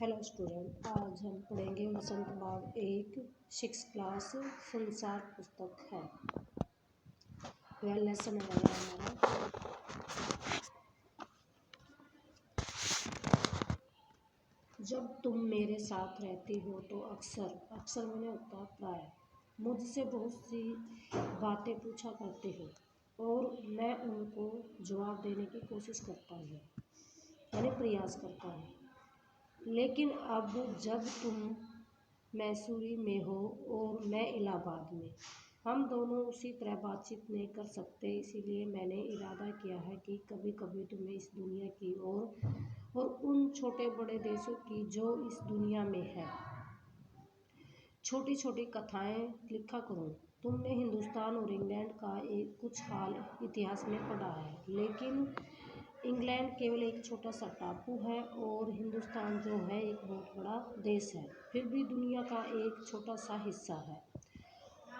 Hello student, आज हम पढ़ेंगे वसंत बाग एक 6 क्लास संसार पुस्तक है। वह लेसन है हमारा। जब तुम मेरे साथ रहती हो तो अक्सर मैंने होता है प्राय मुझसे बहुत सी बातें पूछा करते हो और मैं उनको जवाब देने की कोशिश करता हूँ, यानी प्रयास करता हूँ। लेकिन अब जब तुम मैसूरी में हो और मैं इलाहाबाद में, हम दोनों उसी तरह बातचीत नहीं कर सकते। इसीलिए मैंने इरादा किया है कि कभी कभी तुम्हें इस दुनिया की और उन छोटे बड़े देशों की जो इस दुनिया में है छोटी छोटी कथाएं लिखा करूं। तुमने हिंदुस्तान और इंग्लैंड का एक कुछ हाल इतिहास में पढ़ा है, लेकिन इंग्लैंड केवल एक छोटा सा टापू है और हिंदुस्तान जो है एक बहुत बड़ा देश है, फिर भी दुनिया का एक छोटा सा हिस्सा है।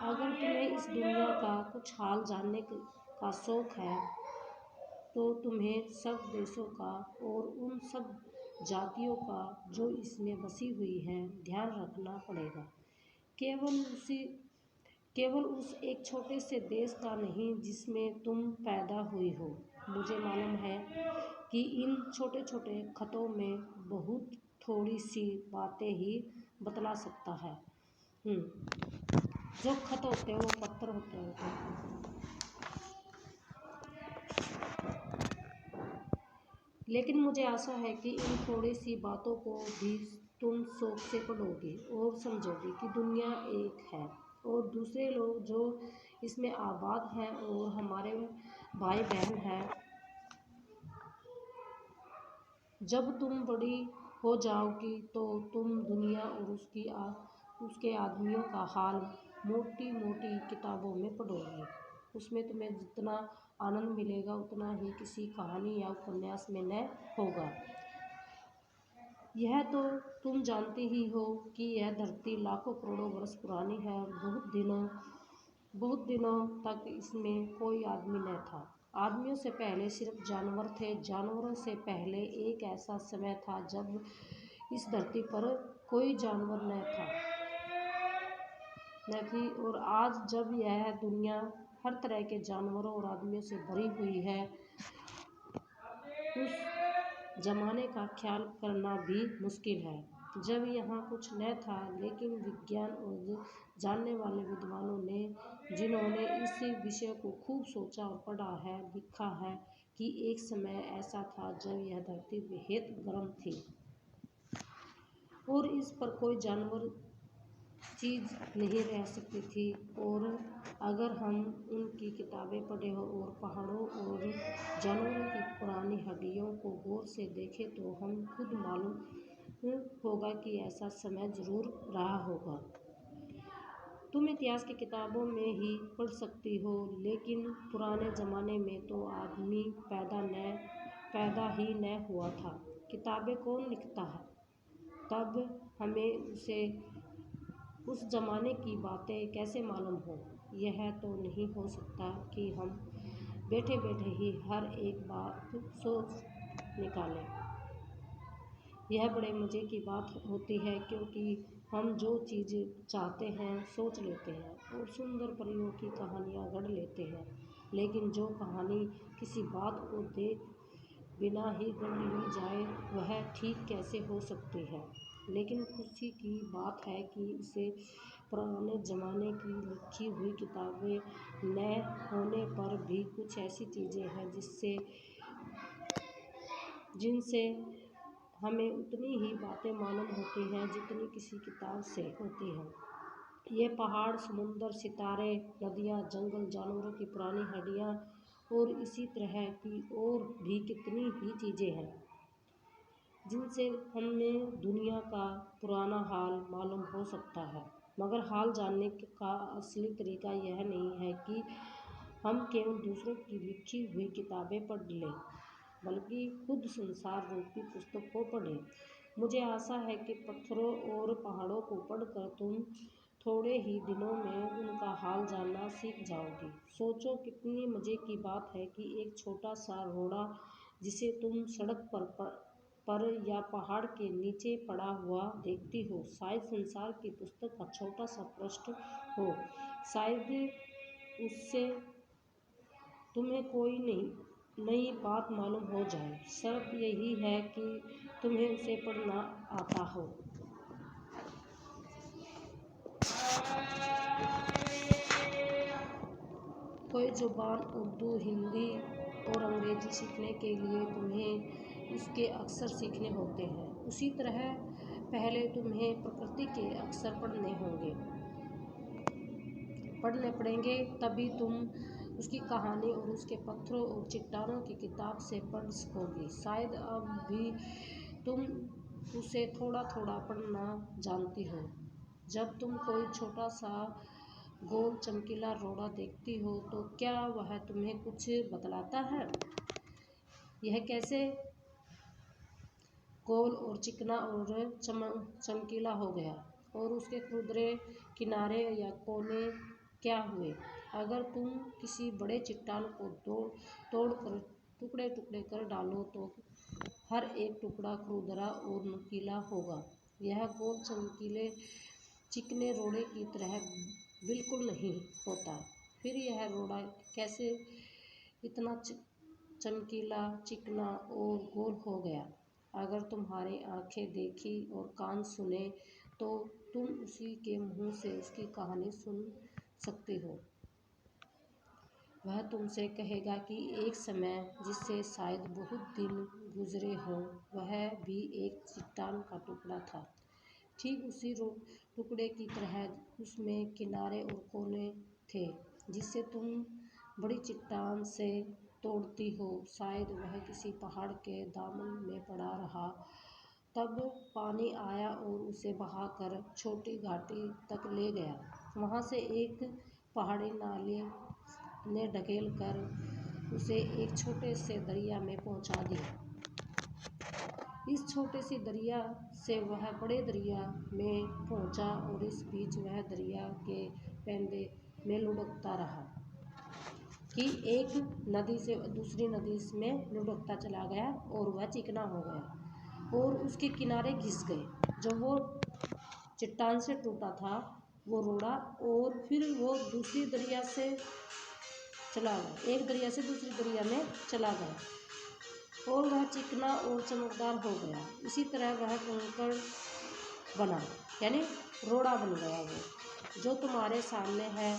अगर तुम्हें इस दुनिया का कुछ हाल जानने का शौक है तो तुम्हें सब देशों का और उन सब जातियों का जो इसमें बसी हुई हैं ध्यान रखना पड़ेगा। केवल उस एक छोटे से देश का नहीं जिसमें तुम पैदा हुई हो। मुझे मालूम है कि इन छोटे छोटे खतों में बहुत थोड़ी सी बातें ही बतला सकता है। जो खत होते हैं वो पत्थर होते हैं, लेकिन मुझे आशा है कि इन थोड़ी सी बातों को भी तुम शौक से पढ़ोगे और समझोगे कि दुनिया एक है और दूसरे लोग जो इसमें आबाद हैं और हमारे भाई बहन हैं। जब तुम बड़ी हो जाओगी तो तुम दुनिया और उसके आदमियों का हाल मोटी मोटी किताबों में पढ़ोगे। उसमें तुम्हें जितना आनंद मिलेगा उतना ही किसी कहानी या उपन्यास में न होगा। यह तो तुम जानती ही हो कि यह धरती लाखों करोड़ों वर्ष पुरानी है और बहुत दिनों तक इसमें कोई आदमी न था। आदमियों से पहले सिर्फ जानवर थे। जानवरों से पहले एक ऐसा समय था जब इस धरती पर कोई जानवर न थी, और आज जब यह दुनिया हर तरह के जानवरों और आदमियों से भरी हुई है, उस जमाने का ख्याल करना भी मुश्किल है जब यहाँ कुछ न था। लेकिन विज्ञान और जानने वाले विद्वानों ने, जिन्होंने इस विषय को खूब सोचा और पढ़ा है, लिखा है कि एक समय ऐसा था जब यह धरती बेहद गर्म थी और इस पर कोई जानवर चीज़ नहीं रह सकती थी। और अगर हम उनकी किताबें पढ़ें और पहाड़ों और जानवरों की पुरानी हड्डियों को गौर से देखें तो हम खुद मालूम होगा कि ऐसा समय ज़रूर रहा होगा। तुम इतिहास की किताबों में ही पढ़ सकती हो, लेकिन पुराने ज़माने में तो आदमी पैदा ही न हुआ था। किताबें कौन लिखता है? तब हमें उस ज़माने की बातें कैसे मालूम हो? यह तो नहीं हो सकता कि हम बैठे बैठे ही हर एक बात सोच निकालें। यह बड़े मज़े की बात होती है, क्योंकि हम जो चीज़ चाहते हैं सोच लेते हैं और सुंदर परियों की कहानियाँ गढ़ लेते हैं। लेकिन जो कहानी किसी बात को देख बिना ही गढ़ ली जाए वह ठीक कैसे हो सकती है? लेकिन खुशी की बात है कि इसे पुराने ज़माने की लिखी हुई किताबें न होने पर भी कुछ ऐसी चीज़ें हैं जिनसे हमें उतनी ही बातें मालूम होती हैं जितनी किसी किताब से होती हैं। ये पहाड़, समुंदर, सितारे, नदियाँ, जंगल, जानवरों की पुरानी हड्डियाँ और इसी तरह की और भी कितनी ही चीज़ें हैं जिनसे हमें दुनिया का पुराना हाल मालूम हो सकता है। मगर हाल जानने का असली तरीका यह नहीं है कि हम केवल दूसरों की लिखी हुई किताबें पढ़ लें, बल्कि खुद संसार रूपी पुस्तक को पढ़ें। मुझे आशा है कि पत्थरों और पहाड़ों को पढ़कर तुम थोड़े ही दिनों में उनका हाल जानना सीख जाओगी। सोचो, कितनी मज़े की बात है कि एक छोटा सा रोड़ा जिसे तुम सड़क पर पर या पहाड़ के नीचे पड़ा हुआ देखती हो। शायद संसार की पुस्तक का छोटा सा पृष्ठ हो, शायद उससे तुम्हें कोई नई बात मालूम हो जाए। शर्त यही है कि तुम्हें उसे पढ़ना आता हो। कोई ज़ुबान उर्दू, हिंदी और अंग्रेज़ी सीखने के लिए तुम्हें उसके अक्षर सीखने होते हैं। उसी तरह पहले तुम्हें प्रकृति के अक्षर पढ़ने पड़ेंगे, तभी तुम उसकी कहानी और उसके पत्थरों और चट्टानों की किताब से पढ़ सकोगी। शायद अब भी तुम उसे थोड़ा थोड़ा पढ़ना जानती हो। जब तुम कोई छोटा सा गोल चमकीला रोड़ा देखती हो तो क्या वह तुम्हें कुछ बतलाता है? यह कैसे गोल और चिकना और चमकीला हो गया, और उसके खुरदरे किनारे या कोने क्या हुए? अगर तुम किसी बड़े चट्टान को तोड़कर टुकड़े टुकड़े कर डालो तो हर एक टुकड़ा खुरदरा और नुकीला होगा। यह गोल चमकीले चिकने रोड़े की तरह बिल्कुल नहीं होता। फिर यह रोड़ा कैसे इतना चमकीला, चिकना और गोल हो गया? अगर तुम्हारी आंखें देखी और कान सुने तो तुम उसी के मुंह से उसकी कहानी सुन सकती हो। वह तुमसे कहेगा कि एक समय जिससे शायद बहुत दिन गुजरे हों, वह भी एक चट्टान का टुकड़ा था। ठीक उसी टुकड़े की तरह उसमें किनारे और कोने थे जिसे तुम बड़ी चट्टान से तोड़ती हो। शायद वह किसी पहाड़ के दामन में पड़ा रहा, तब पानी आया और उसे बहाकर छोटी घाटी तक ले गया। वहाँ से एक पहाड़ी नाले ने ढकेल कर उसे एक छोटे से दरिया में पहुँचा दिया। इस छोटे सी दरिया से वह बड़े दरिया में पहुँचा और इस बीच वह दरिया के पैंदे में लुढ़कता रहा कि एक नदी से दूसरी नदी में लुढ़कता चला गया और वह चिकना हो गया और उसके किनारे घिस गए। जो वो चट्टान से टूटा था वो रोड़ा, और फिर वो दूसरी दरिया से चला गया, एक दरिया से दूसरी दरिया में चला गया और वह चिकना और चमकदार हो गया। इसी तरह वह कंकड़ बना, यानी रोड़ा बन गया। वो जो तुम्हारे सामने है,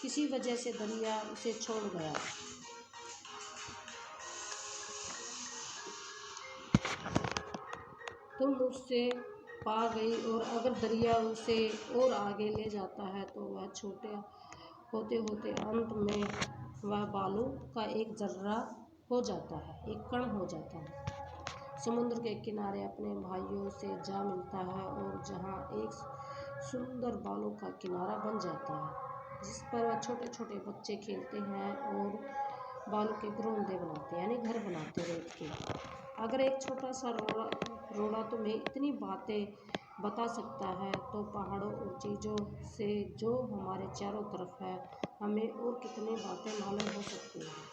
किसी वजह से दरिया उसे छोड़ गया। तुम उससे पा गई, और अगर दरिया उसे और आगे ले जाता है तो वह छोटे होते होते अंत में वह बालू का एक जर्रा हो जाता है, एक कण हो जाता है। समुद्र के किनारे अपने भाइयों से जा मिलता है और जहाँ एक सुंदर बालू का किनारा बन जाता है जिस पर वह छोटे छोटे बच्चे खेलते हैं और बालू के घरोंदे बनाते हैं, यानी घर बनाते रेत के। अगर एक छोटा सा रोड़ा तुम्हें इतनी बातें बता सकता है तो पहाड़ों और चीज़ों से जो हमारे चारों तरफ है, हमें और कितनी बातें मालूम हो सकती हैं।